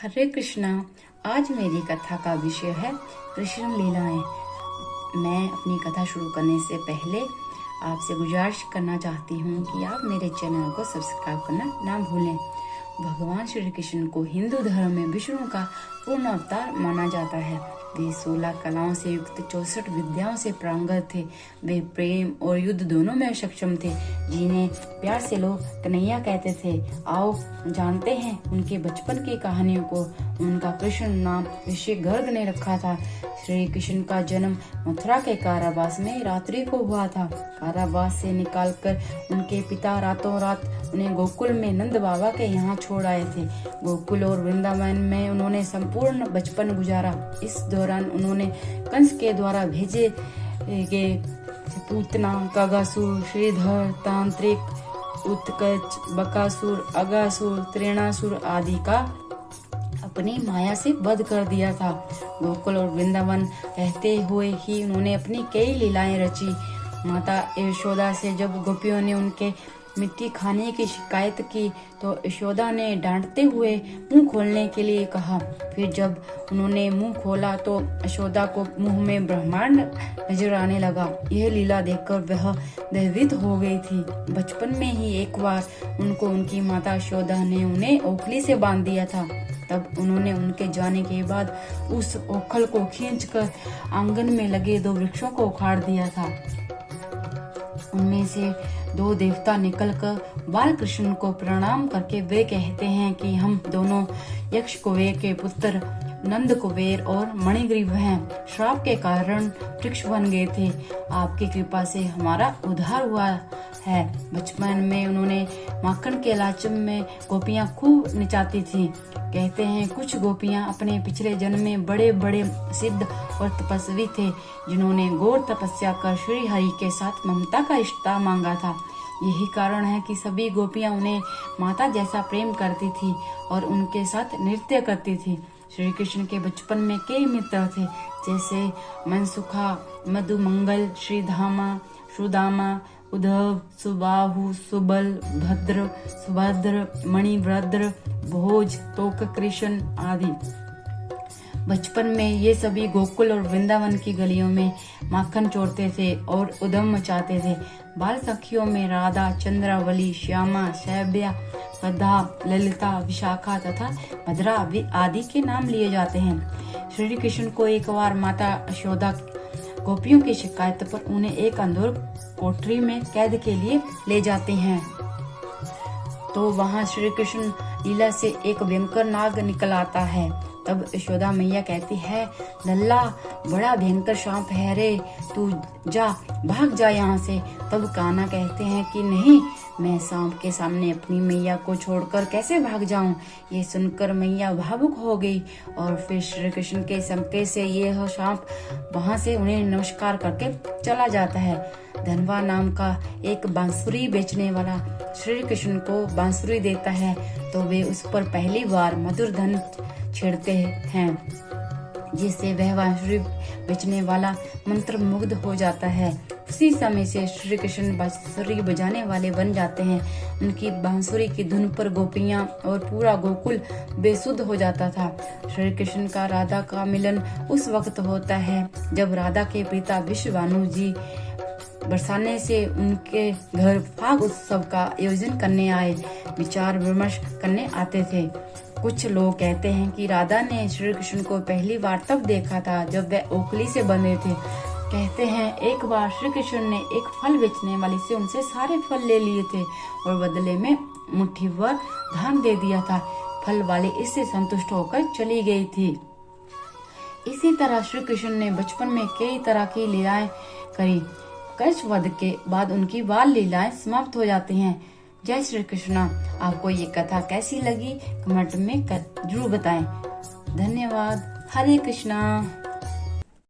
हरे कृष्णा। आज मेरी कथा का विषय है कृष्ण लीलाएं। मैं अपनी कथा शुरू करने से पहले आपसे गुजारिश करना चाहती हूँ कि आप मेरे चैनल को सब्सक्राइब करना ना भूलें। भगवान श्री कृष्ण को हिंदू धर्म में विष्णु का पूर्ण अवतार माना जाता है। वे 16 कलाओं से युक्त 64 विद्याओं से प्रांगत थे। वे प्रेम और युद्ध दोनों में सक्षम थे, जिन्हें प्यार से लोग कन्हैया कहते थे। आओ जानते हैं उनके बचपन की कहानियों को। उनका कृष्ण नाम ऋषि गर्ग ने रखा था। श्री कृष्ण का जन्म मथुरा के कारावास में रात्रि को हुआ था। कारावास से निकालकर उनके पिता रातों रात उन्हें गोकुल में नंद बाबा के यहाँ छोड़ आए थे। गोकुल और वृंदावन में उन्होंने संपूर्ण बचपन गुजारा। इस दौरान उन्होंने कंस के द्वारा भेजे गए पूतना, कागासुर, श्रीधर, तांत्रिक, उत्कच, बकासुर, अगासुर, त्रिणासुर आदि का अपनी माया से वध कर दिया था। गोकुल और वृंदावन रहते हुए ही उन्होंने अपनी कई लीलाएं रची। माता यशोदा से जब गोपियों ने उनके मिट्टी खाने की शिकायत की तो यशोदा ने डांटते हुए मुंह खोलने के लिए कहा। फिर जब उन्होंने मुंह खोला तो यशोदा को मुंह में ब्रह्मांड नजर आने लगा। यह लीला देखकर वह भयभीत हो गई थी। बचपन में ही एक बार उनको उनकी माता यशोदा ने उन्हें ओखली से बांध दिया था। तब उन्होंने उनके जाने के बाद उस ओखल को खींचकर आंगन में लगे 2 वृक्षों को उखाड़ दिया था। उनमें से 2 देवता निकलकर बाल कृष्ण को प्रणाम करके वे कहते हैं कि हम दोनों यक्ष कुबेर के पुत्र नंद कुबेर और मणिग्रीव हैं। श्राप के कारण वृक्ष बन गए थे। आपकी कृपा से हमारा उद्धार हुआ है। बचपन में उन्होंने माखन के लालच में गोपियां खूब नचाती थी। कहते हैं कुछ गोपियां अपने पिछले जन्म में बड़े बड़े सिद्ध और तपस्वी थे, जिन्होंने घोर तपस्या कर श्री हरि के साथ ममता का रिश्ता मांगा था। यही कारण है कि सभी गोपियां उन्हें माता जैसा प्रेम करती थी और उनके साथ नृत्य करती थी। श्री कृष्ण के बचपन में कई मित्र थे, जैसे मनसुखा, मधुमंगल, श्रीधामा, सुदामा, उद्धव, सुबाहु, सुबल, भद्र, सुभद्र, मणिभद्र, भोज, तोक कृष्ण आदि। बचपन में ये सभी गोकुल और वृंदावन की गलियों में माखन चोरते थे और उधम मचाते थे। बाल सखियों में राधा, चंद्रावली, श्यामा, शैब्या, कद्धा, ललिता, विशाखा तथा भद्रा आदि के नाम लिए जाते हैं। श्री कृष्ण को एक बार माता यशोदा गोपियों की शिकायत पर उन्हें एक अंधेर कोठरी में कैद के लिए ले जाते हैं। तो वहाँ श्री कृष्ण लीला से एक भयंकर नाग निकल आता है। तब यशोदा मैया कहती है, लल्ला बड़ा भयंकर सांप है रे, तू जा, भाग जा यहाँ से। तब कान्हा कहते हैं कि नहीं, मैं सांप के सामने अपनी मैया को छोड़कर कैसे भाग जाऊं। ये सुनकर मैया भावुक हो गई और फिर श्री कृष्ण के संकेत से यह सांप वहां से उन्हें नमस्कार करके चला जाता है। धनवा नाम का एक बांसुरी बेचने वाला श्री कृष्ण को बांसुरी देता है तो वे उस पर पहली बार मधुर धन छेड़ते हैं, जिससे वह बांसुरी बेचने वाला मंत्र मुग्ध हो जाता है। उसी समय से श्री कृष्ण बांसुरी बजाने वाले बन जाते हैं। उनकी बांसुरी की धुन पर गोपियां और पूरा गोकुल बेसुध हो जाता था। श्री कृष्ण का राधा का मिलन उस वक्त होता है जब राधा के पिता विश्वभानु जी बरसाने से उनके घर फाग उत्सव का आयोजन करने आए। विचार विमर्श करने आते थे। कुछ लोग कहते हैं कि राधा ने श्री कृष्ण को पहली बार तब देखा था जब वे ओखली से बंधे थे। कहते हैं एक बार श्री कृष्ण ने एक फल बेचने वाली से उनसे सारे फल ले लिए थे और बदले में मुट्ठी भर धन दे दिया था। फल वाली इससे संतुष्ट होकर चली गई थी। इसी तरह श्री कृष्ण ने बचपन में कई तरह की लीलाएं करी। कंस वध के बाद उनकी बाल लीलाएं समाप्त हो जाती हैं। जय श्री कृष्णा। आपको ये कथा कैसी लगी कमेंट में जरूर बताएं। धन्यवाद। हरे कृष्णा।